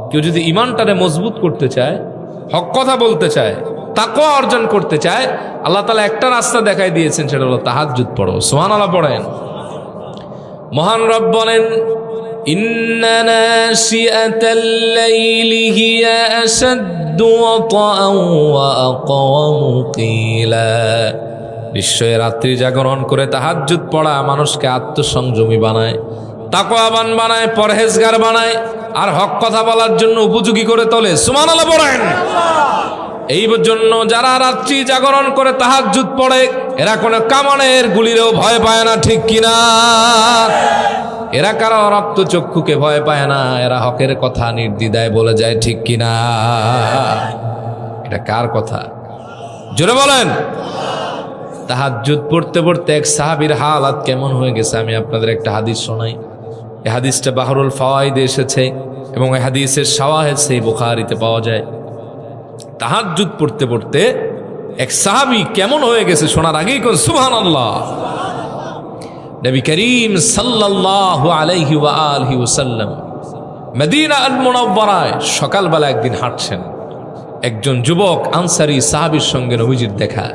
কেউ যদি ঈমানটারে মজবুত করতে চায়, হক কথা বলতে চায়, তাকওয়া অর্জন করতে চায়, আল্লাহ তাআলা একটা রাস্তা দেখাই দিয়েছেন, সেটা হলো তাহাজ্জুদ পড়ো। সুবহানাল্লাহ পড়েন। মহান রব বলেন, ইন্না নাশিআতাল লাইলি হিয়া আশাদ্দু ওয়াতাআন ওয়া আকওয়ামু কিলা। নিশ্চয় রাত্রি জাগরণ করে তাহাজ্জুদ পড়া মানুষকে আত্মসংযমী বানায়, তাকওয়াবান বানায়, পরহেজগার বানায়, আর হক কথা বলার জন্য উপযোগী করে তোলে। সুবহানাল্লাহ পড়েন। এই জন্য যারা রাত্রি জাগরণ করে তাহাজ্জুদ পড়ে, এরা কোনো কামানের গুলিরেও ভয় পায় না, ঠিক কিনা? এরা কারো রক্তচক্ষুকে ভয় পায় না, এরা হকের কথা নির্দ্বিধায় বলে যায়, ঠিক কিনা? এটা কার কথা? জোরে বলেন। তাহাজ্জুদ পড়তে পড়তে এক সাহাবীর হালাত কেমন হয়ে গেছে আমি আপনাদের একটা হাদিস শোনাই। এই হাদিসটা বাহরুল ফাওয়াইদে এসেছে এবং এই হাদিসের শাওয়াহিদ সেই বুখারীতে পাওয়া যায়। তাহাজ্জুদ পড়তে পড়তে এক সাহাবী কেমন হয়ে গেছে শোনার আগেই কোন সুবহানাল্লাহ। নবী করিম সাল্লাল্লাহু আলাইহি ওয়া আলিহি ওয়াসাল্লাম মদিনা আল মুনাওয়ারায় সকালবেলা একদিন হাঁটছেন। একজন যুবক আনসারী সাহাবীর সঙ্গে নবীজির দেখা।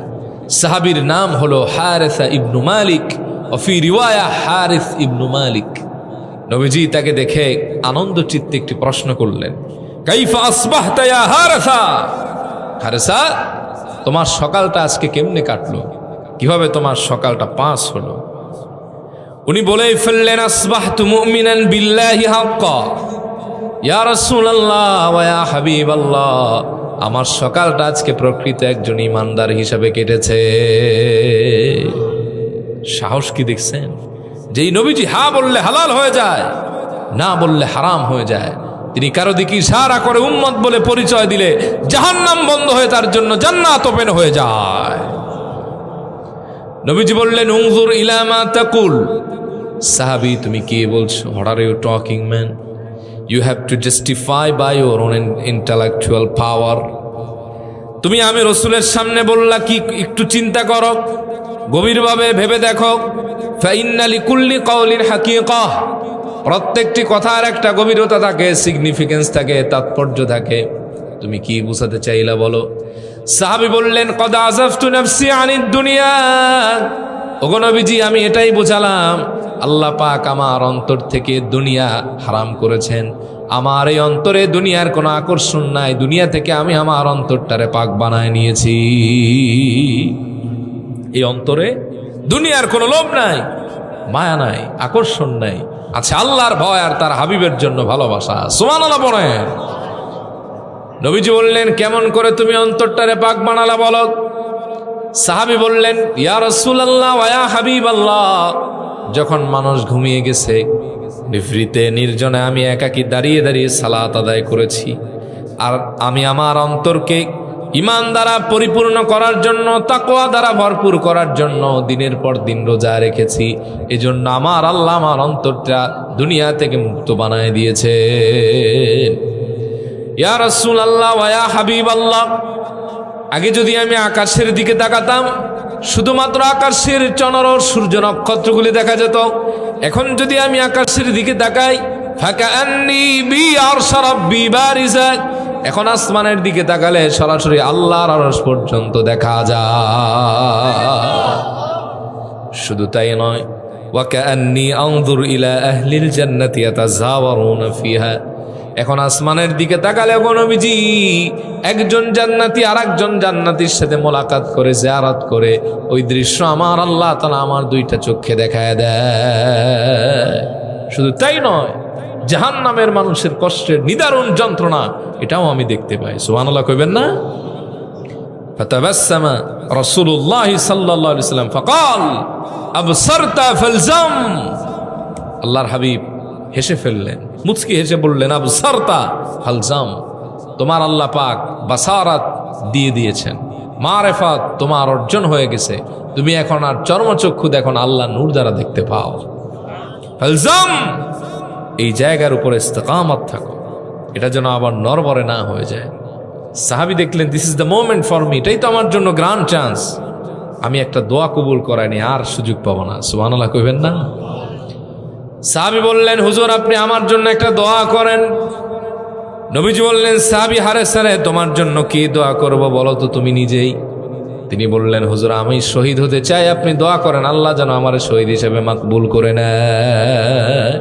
সাহাবীর নাম হলো হারিসা ইবনু মালিক, ও ফি রিওয়ায়া হারিস ইবনু মালিক। নবীজি তাকে দেখে আনন্দ চিত্তে একটি প্রশ্ন করলেন, কাইফা আসবাহতা ইয়া হারিসা? হারিসা, তোমার সকালটা আজকে কেমনে কাটলো? কিভাবে তোমার সকালটা পাস হলো? উনি বলেই ফেললেন, আসবাহতু মুমিনান বিল্লাহি হাক্কা ইয়া রাসূলুল্লাহ ওয়া ইয়া হাবিবাল্লাহ। আমার সকালটা আজকে প্রকৃত একজন ইমানদার হিসাবে কেটেছে। সাহস কি দেখছেন? যেই নবীজি হা বললে হালাল হয়ে যায়, না বললে হারাম হয়ে যায়, তিনি কারো দিকে ইশারা করে উম্মত বলে পরিচয় দিলে জাহান্নাম বন্ধ হয়ে তার জন্য জান্নাত ওপেন হয়ে যায়। নবীজি বললেন, উনজুর ইলা মা তাকুল। সাহাবী, তুমি কি বলছো? What are you talking man? You have to justify by your own intellectual power. তুমি আমি রসুলের সামনে বললা কি? একটু চিন্তা করো, গভীরভাবে ভেবে দেখো। ফাইন্না লিকুল্লি কাউলিন হাকিকাহ। প্রত্যেকটি কথার একটা গভীরতা থাকে, সিগনিফিকেন্স থাকে, তাৎপর্য থাকে। তুমি কি বুঝাতে চাইলা বলো? সাহাবী বললেন, কদ আযাফতু নাফসি আনিদ দুনিয়া। ওগো নবীজি, আমি এটাই বোঝালাম, আল্লাহ পাক আমার অন্তর থেকে দুনিয়া হারাম করেছেন। আমার এই অন্তরে দুনিয়ার কোনো আকর্ষণ নাই, দুনিয়া থেকে আমি আমার অন্তরটারে পাক বানায় নিয়েছি। এই অন্তরে দুনিয়ার কোনো লোভ নাই, মায়া নাই, আকর্ষণ নাই, আছে আল্লাহর ভয় আর তার হাবিবের জন্য ভালোবাসা। সুবহানাল্লাহ পড়েন। নবীজি বললেন, কেমন করে তুমি অন্তরটারে পাক বানালা বলো? সাহাবী বললেন, ইয়া রাসূলুল্লাহ ওয়া ইয়া হাবিবাল্লাহ, যখন মানুষ ঘুমিয়ে গেছে, নিভৃতে নির্জনে আমি একাকী দাঁড়িয়ে দাঁড়িয়ে সালাত আদায় করেছি, আর আমি আমার অন্তরকে ঈমান দ্বারা পরিপূর্ণ করার জন্য, তাকওয়া দ্বারা ভরপুর করার জন্য দিনের পর দিন রোজা রেখেছি। এজন্য আমার আল্লাহ আমার অন্তরটা দুনিয়া থেকে মুক্ত বানায় দিয়েছে। ইয়া রাসূলুল্লাহ ওয়া ইয়া হাবিবাল্লাহ, আগে যদি আমি আকাশের দিকে তাকাতাম, শুধুমাত্র আকাশের চন্দ্র সূর্য নক্ষত্রগুলি দেখা যেত। এখন যদি আমি আকাশের দিকে তাকাই, ফাকাআন্নী বিআরশি রাব্বি বারিজা, এখন আসমানের দিকে তাকালে সরাসরি আল্লাহর আরশ পর্যন্ত দেখা যায়। শুধু তাই নয়, ওয়াকাআন্নী আনজুর ইলা আহলিল জান্নাতি ইয়াতাযাওয়ারুনা ফিহা, এখন আসমানের দিকে তাকালে নবীজি একজন জান্নাতি আর একজন জান্নাতির সাথে মোলাকাত করে, জিয়ারত করে, ওই দৃশ্য আমার আল্লাহ তাআলা আমার দুইটা চোখে দেখায় দেয়। শুধু তাই নয়, জাহান্নামের মানুষের কষ্টের নিদারুণ যন্ত্রণা এটাও আমি দেখতে পাই। সুবহানাল্লাহ কইবেন না? ফাতাবাসসামা রাসূলুল্লাহ সাল্লাল্লাহু আলাইহি ওয়াসাল্লাম ফাকাল আবসারতা ফালজাম। আল্লাহর হাবিব হেসে ফেললেন, মুচকি হেসে বললেন, আবসারতা ফালজাম, তোমার আল্লাহ পাক বাসারাত দিয়ে দিয়েছেন, মারেফাত তোমার অর্জন হয়ে গেছে, তুমি এখন আর চর্মচক্ষু দেখো না, আল্লাহ নূর দ্বারা দেখতে পাও। ফালজাম, এই জায়গার উপরে ইস্তেকামত থাকো, এটা যেন আবার নড়বড়ে না হয়ে যায়। সাহাবী দেখলেন, this is the moment for me, এটাই তো আমার জন্য গ্র্যান্ড চান্স, আমি একটা দোয়া কবুল করাইনি, আর সুযোগ পাবো না। সুবহানাল্লাহ কইবেন না? সাহাবী বললেন, হুজুর আপনি আমার জন্য একটা দোয়া করেন। নবীজি বললেন, সাহাবী হারেসা রে, তোমার জন্য কি দোয়া করব বলো তো তুমি নিজেই। তিনি বললেন, হুজুর আমি শহীদ হতে চাই, আপনি দোয়া করেন আল্লাহ যেন আমার শহীদ হিসেবে মাকবুল করে নেয়।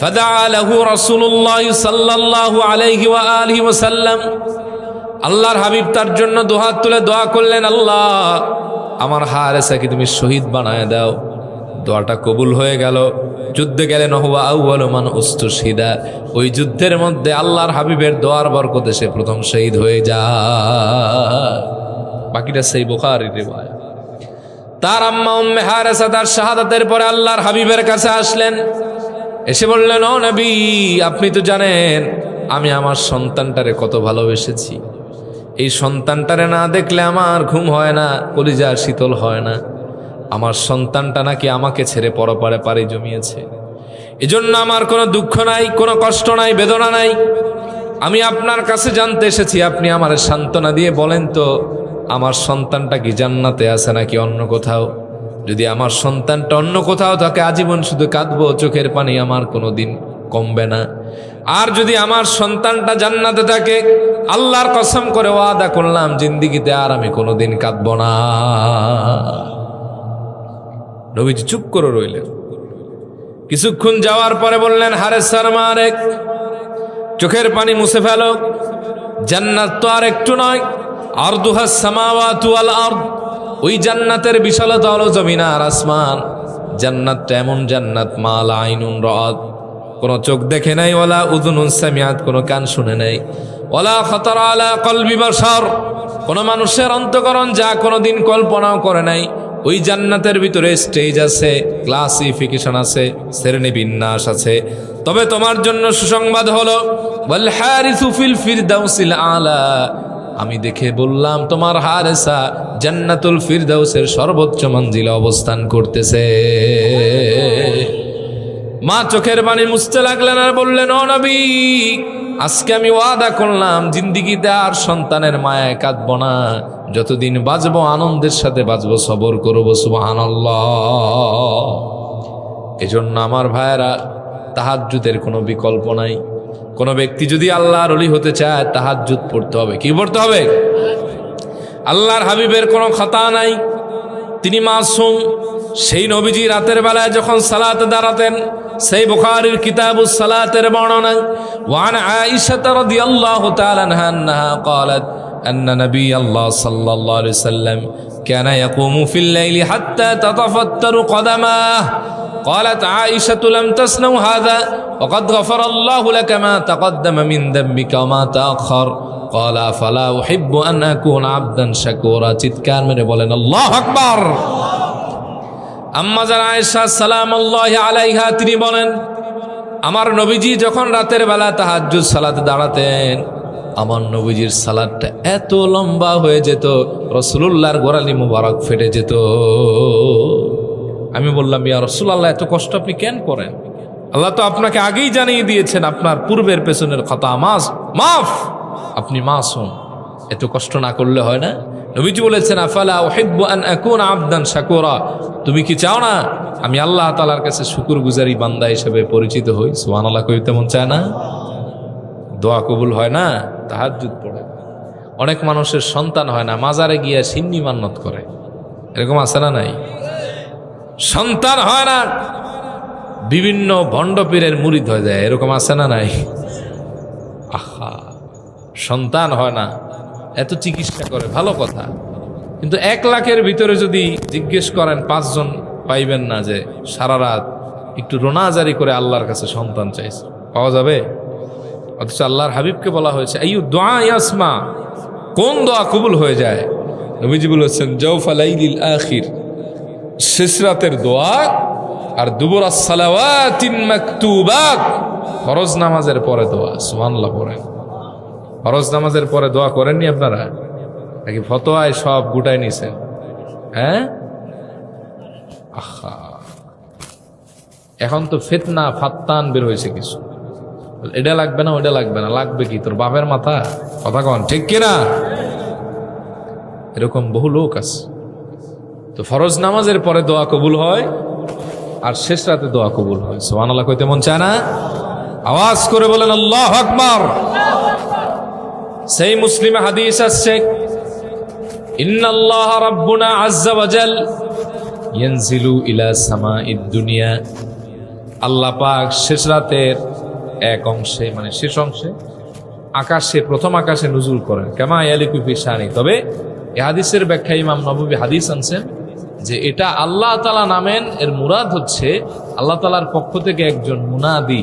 ফাদাআ লাহু রাসূলুল্লাহ সাল্লাল্লাহু আলাইহি ওয়া আলিহি ওয়াসাল্লাম, আল্লাহর হাবিব তার জন্য দুহাত তুলে দোয়া করলেন, আল্লাহ আমার হারেসাকে তুমি শহীদ বানায় দাও। দোয়াটা কবুল হয়ে গেল। যুদ্ধে গেলেন, হুয়া আউয়ালু মান উস্তুশহিদা, ওই যুদ্ধের মধ্যে আল্লাহর হাবিবের দোয়ার বরকতে সে প্রথম শহীদ হয়ে যায়। বাকিটা সেই বুখারীর রিওয়ায়াত। তার আম্মা উম্মে হারেসা তার শাহাদাতের পরে আল্লাহর হাবিবের কাছে আসলেন, এসে বললেন, ও নবী আপনি তো জানেন আমি আমার সন্তানটারে কত ভালোবেসেছি, এই সন্তানটারে না দেখলে আমার ঘুম হয় না, কলিজা শীতল হয় না। আমার সন্তানটা নাকি আমাকে ছেড়ে পরপারে পাড়ি জমিয়েছে, এজন্য আমার কোনো দুঃখ নাই, কোনো কষ্ট নাই, বেদনা নাই। আমি আপনার কাছে জানতে এসেছি, আপনি আমার সান্ত্বনা দিয়ে বলেন তো আমার সন্তানটা কি জান্নাতে আছে নাকি অন্য কোথাও? যদি আমার সন্তানটা অন্য কোথাও থাকে আজীবন শুধু কাঁদবো, চোখের পানি আমার কোনোদিন কমবে না। আর যদি আমার সন্তানটা জান্নাতে থাকে, আল্লাহর কসম করে ওয়াদা করলাম জিন্দেগিতে আর আমি কোনোদিন কাঁদবো না। নবীজি চুপ করে রইলেন। কিছুক্ষণ যাওয়ার পরে বললেন, হারেসার মা আরেক চোখের পানি মুছে ফেলো, জান্নাত তো আর একটু নয়, আরদুহাস সামাওয়াতু ওয়াল আরদ, ওই জান্নাতের বিশালতা হলো জমিন আর আসমান। জান্নাতটা এমন জান্নাত, মা লা আইনুন রাআত, কোনো চোখ দেখে নাই, ওয়ালা উযুনুন সামিআত, কোনো কান শুনে নাই, ওয়ালা খাতারা আলা কলবি বাশার, কোনো মানুষের অন্তঃকরণ যা কোনোদিন কল্পনাও করে নাই। ওই জান্নাতের ভিতরে স্টেজ আছে, ক্লাসিফিকেশন আছে, শ্রেণী বিন্যাস আছে। তবে তোমার জন্য সুসংবাদ হলো, ওয়াল হারিসু ফিল ফিরদাউসিল আলা, আমি দেখে বললাম তোমার হারেসা জান্নাতুল ফিরদাউসের সর্বোচ্চ মঞ্জিলে অবস্থান করতেছে। মা চোখের পানি মুছতে লাগলেন আর বললেন, ও নবী আজকে আমি ওয়াদা করলাম জিন্দেগিতে আর সন্তানের মায়ায় কাঁদবো না, যতদিন বাঁচবো আনন্দের সাথে বাঁচবো, সবর করবো। সুবহানাল্লাহ। এজন্য আমার ভাইয়েরা, তাহাজ্জুদের কোনো বিকল্প নাই। কোনো ব্যক্তি যদি আল্লাহর ওলি হতে চায় তাহাজ্জুদ পড়তে হবে। কি পড়তে হবে? আল্লাহর হাবিবের কোনো খাতা নাই, তিনি মাসুম। সেই নবীজি রাতের বেলায় যখন সালাতে দাঁড়াতেন, সেই বুখারীর কিতাবুস সালাতের বর্ণনা, ওয়ান আয়েশা রাদিয়াল্লাহু তাআলা আনহা قالت أن نبي الله صلى الله عليه وسلم كان يقوم في الليل حتى تتفطر قدماه. قالت عائشة لم تسنو هذا وقد غفر الله لك ما تقدم من ذنبك وما تأخر. قال فلا أحب أن أكون عبدا شكورا. চিৎকার মেরে বলেন আল্লাহু আকবার। আম্মা জান আয়েশা সালামুল্লাহি আলাইহা তিনি বলেন, আমার নবীজি যখন রাতের বেলা তাহাজ্জুদ সালাতে দাঁড়াতেন, আমার নবীজির সালাতটা এত লম্বা হয়ে যেত, রাসূলুল্লাহর গোড়ালি মুবারক ফেটে যেত। আমি বললাম, ইয়া রাসূলুল্লাহ এত কষ্ট আপনি কেন করেন? আল্লাহ তো আপনাকে আগেই জানিয়ে দিয়েছেন আপনার পূর্বের পেছনের খাতা মাফ, আপনি মাসুম, এত কষ্ট না করলে হয় না? নবীজি বলেছেন, আফালা উহিব্বু আন আকুনা আবদান শাকুরা, তুমি কি চাও না আমি আল্লাহ তাআলার কাছে শুকরগুজারি বান্দা হিসেবে পরিচিত হই? সুবহানাল্লাহ। কইতে মন চায় না? দোয়া কবুল হয় না, তাহাজ্জুদ পড়ে। অনেক মানুষের সন্তান হয় না, মাজারে গিয়ে সিন্নি মান্নত করে, এরকম আছে না নাই? সন্তান হয় না, বিভিন্ন ভণ্ড পীরের মুরিদ হয়ে যায়, এরকম আছে না নাই? আহা, সন্তান হয় না, এত চিকিৎসা করে, ভালো কথা, কিন্তু 1 লাখের ভিতরে যদি জিজ্ঞেস করেন 5 জন পাইবেন না যে সারা রাত একটু রোনাজারি করে আল্লাহর কাছে সন্তান চাইছে। পাওয়া যাবে? অথচ আল্লাহর হাবিবকে বলা হয়েছে আইয়ু দুআ ইয়াসমা, কোন দোয়া কবুল হয়ে যায়? নবীজি বলেছেন জাওফা লাইলিল আখির, শেষ রাতের দোয়া, আর দুবুরাস সালাওয়াতিন মাকতুবাত, ফরজ নামাজের পরে দোয়া। সুবহানাল্লাহ পড়েন। ফরজ নামাজের পরে দোয়া করেননি আপনারা? নাকি ফতোয়ায় সব গুটাই নিছেন? হ্যাঁ, আহা, এখন তো ফিতনা ফাত্তান বের হয়েছে কিছু, এটা লাগবে না ওটা লাগবে না, লাগবে কি তোর বাপের মাথা? কথা কন ঠিক কিনা? এরকম বহু লোক আছে। তো ফরজ নামাজের পরে দোয়া কবুল হয়, আর শেষ রাতে দোয়া কবুল হয়। সুবহানাল্লাহ কইতে মন চায় না? আওয়াজ করে বলেন আল্লাহু আকবার। সেই মুসলিমে হাদিস আসছে, ইন্নাল্লাহ রাব্বুনা আযজা ওয়া জাল ইয়ানজিলু ইলা সামাঈদ দুনিয়া। আল্লাহ পাক শেষ রাতের এক অংশে, মানে শেষ অংশে আকাশে, প্রথম আকাশে নজুল করেন, কামা ইয়ালিকু ফি শানি। তবে এই হাদিসের ব্যাখ্যা ইমাম নববী হাদিস আনছেন যে এটা আল্লাহ তাআলা নামেন, এর মুরাদ হচ্ছে আল্লাহ তাআলার পক্ষ থেকে একজন মুনাদি,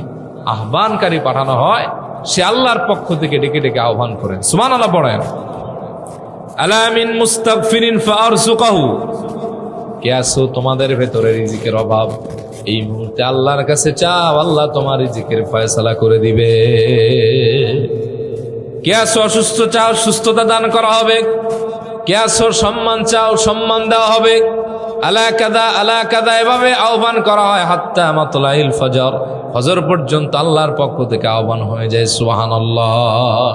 আহ্বানকারী পাঠানো হয়, সে আল্লাহর পক্ষ থেকে ডেকে ডেকে আহ্বান করেন। সুবহানাল্লাহ পড়েন। আলা মিন মুস্তাগফিরিন ফারযুকহু, কে আছো তোমাদের ভেতরে রিজিকের অভাব, এই মুহূর্তে আল্লাহর কাছে চাও, আল্লাহ তোমার রিজিকের ফয়সালা করে দিবে। কে আছো অসুস্থ, চাও সুস্থতা দান করা হবে। কে আছো সম্মান চাও, সম্মান দেওয়া হবে। আলা কাদা আলা কাদা, এভাবে আহ্বান করা হয় হাত্তা মাতলাইল ফজর, ফজর পর্যন্ত আল্লাহর পক্ষ থেকে আহ্বান হয়ে যায়। সুবহানাল্লাহ।